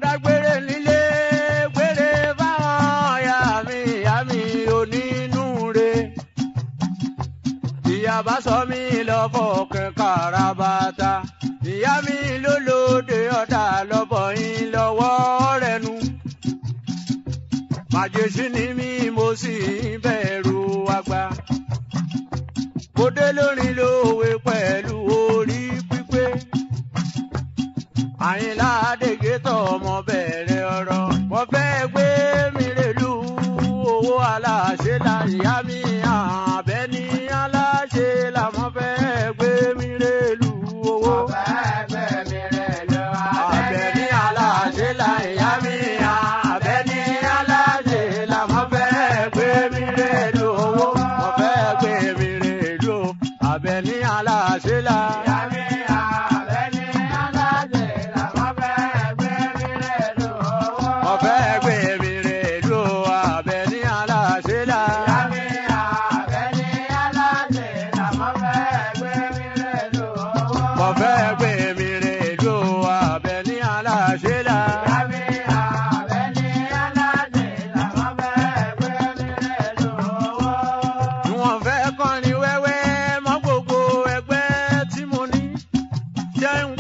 dágbére nílé gbére fáwọn ìyá mi onínúure. Ìyá bá sọ mí lọ fọkàn kárabátà. Ìyá mi ló lóde ọ̀dà lọ́bọ̀ yín lọ́wọ́ rẹ̀ nu. Màjèṣí ni mí mo sì ń bẹ̀rù àgbà. Mo dé lórin lówe pẹ̀lú orí pípé. Àyìnlá Adégé tọmọ bẹ̀rẹ̀ ọ̀rọ̀. Mo fẹ́ gbé mi rèlú owó aláṣẹ la ìyá mi Àbẹ́ní aláṣẹ la mo fẹ́ gbé mi rèlú owó. Àbẹ́ní aláṣẹ la ìyá mi Àbẹ́ní aláṣẹ la mo fẹ́ gbé mi rèlú owó. Mo fẹ́ gbé mi rèlú Àbẹ́ní aláṣẹ la. Young